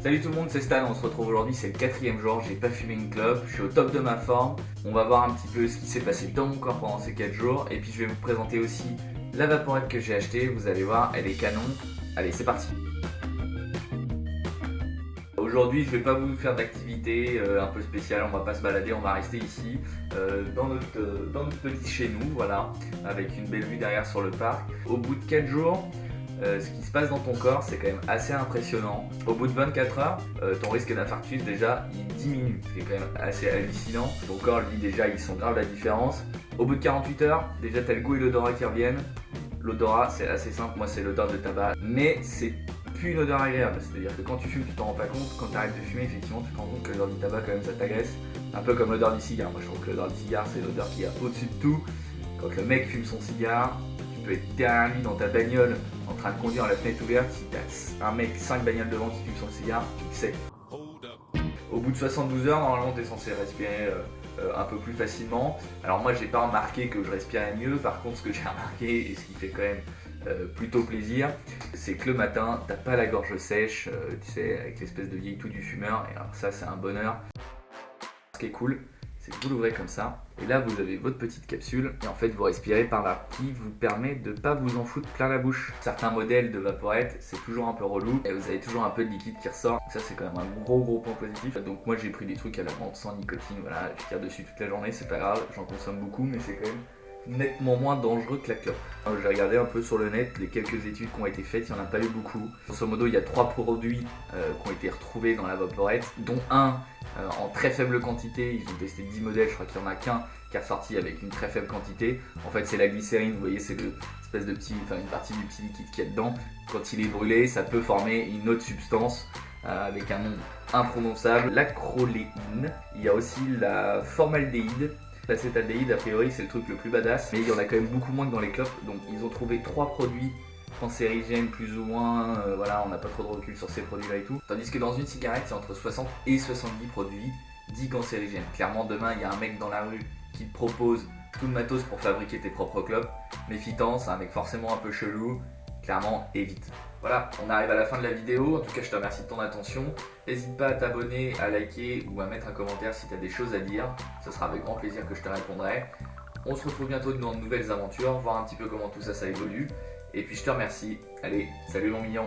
Salut tout le monde, c'est Stan, on se retrouve aujourd'hui, c'est le 4e jour, j'ai pas fumé une clope, je suis au top de ma forme. On va voir un petit peu ce qui s'est passé dans mon corps pendant ces 4 jours et puis je vais vous présenter aussi la vaporette que j'ai achetée, vous allez voir, elle est canon. Notre c'est parti. Aujourd'hui je vais pas vous faire d'activité un peu spéciale, on va pas se balader, on va rester ici dans notre petit chez nous, voilà, avec une belle vue derrière sur le parc. Au bout de 4 jours, ce qui se passe dans ton corps c'est quand même assez impressionnant. Au bout de 24 heures, ton risque d'infarctus déjà il diminue, c'est quand même assez hallucinant. Ton corps lui déjà il sent grave la différence. Au bout de 48 heures, déjà t'as le goût et l'odorat qui reviennent. L'odorat c'est assez simple, moi c'est l'odeur de tabac, mais c'est plus une odeur agréable, c'est-à-dire que quand tu fumes tu t'en rends pas compte, quand tu arrêtes de fumer effectivement tu te rends compte que l'odeur du tabac quand même ça t'agresse, un peu comme l'odeur du cigare. Moi je trouve que l'odeur du cigare c'est l'odeur qui est au-dessus de tout. Quand le mec fume son cigare, tu peux être derrière lui dans ta bagnole en train de conduire la fenêtre ouverte, si t'as un mec 5 bagnoles devant qui fume son cigare, tu le sais. Au bout de 72 heures normalement t'es censé respirer un peu plus facilement. Alors moi j'ai pas remarqué que je respirais mieux, par contre ce que j'ai remarqué et ce qui fait quand même plutôt plaisir, c'est que le matin t'as pas la gorge sèche, tu sais, avec l'espèce de vieille toux du fumeur, et alors ça c'est un bonheur. Ce qui est cool, c'est que vous l'ouvrez comme ça, et là vous avez votre petite capsule, et en fait vous respirez par là, qui vous permet de pas vous en foutre plein la bouche. Certains modèles de vaporette, c'est toujours un peu relou, et vous avez toujours un peu de liquide qui ressort, ça c'est quand même un gros point positif. Donc moi j'ai pris des trucs à la menthe sans nicotine, voilà, je tire dessus toute la journée, c'est pas grave, j'en consomme beaucoup, mais c'est quand même nettement moins dangereux que la clope. J'ai regardé un peu sur le net les quelques études qui ont été faites, il n'y en a pas eu beaucoup. Grosso modo, il y a 3 produits qui ont été retrouvés dans la vaporette, dont un en très faible quantité. Ils ont testé 10 modèles, je crois qu'il n'y en a qu'un qui est ressorti avec une très faible quantité. En fait, c'est la glycérine, vous voyez, c'est l'espèce de une partie du petit liquide qu'il y a dedans. Quand il est brûlé, ça peut former une autre substance avec un nom imprononçable, l'acroléine. Il y a aussi la formaldéhyde. L'acétaldéhyde, a priori, c'est le truc le plus badass, mais il y en a quand même beaucoup moins que dans les clopes. Donc ils ont trouvé 3 produits cancérigènes plus ou moins, voilà, on n'a pas trop de recul sur ces produits-là et tout. Tandis que dans une cigarette, c'est entre 60 et 70 produits dits cancérigènes. Clairement, demain, il y a un mec dans la rue qui te propose tout le matos pour fabriquer tes propres clopes. Méfitant, c'est un mec forcément un peu chelou. Clairement, évite. Voilà, on arrive à la fin de la vidéo. En tout cas, je te remercie de ton attention. N'hésite pas à t'abonner, à liker ou à mettre un commentaire si tu as des choses à dire. Ce sera avec grand plaisir que je te répondrai. On se retrouve bientôt dans de nouvelles aventures, voir un petit peu comment tout ça évolue. Et puis je te remercie. Allez, salut mon mignon.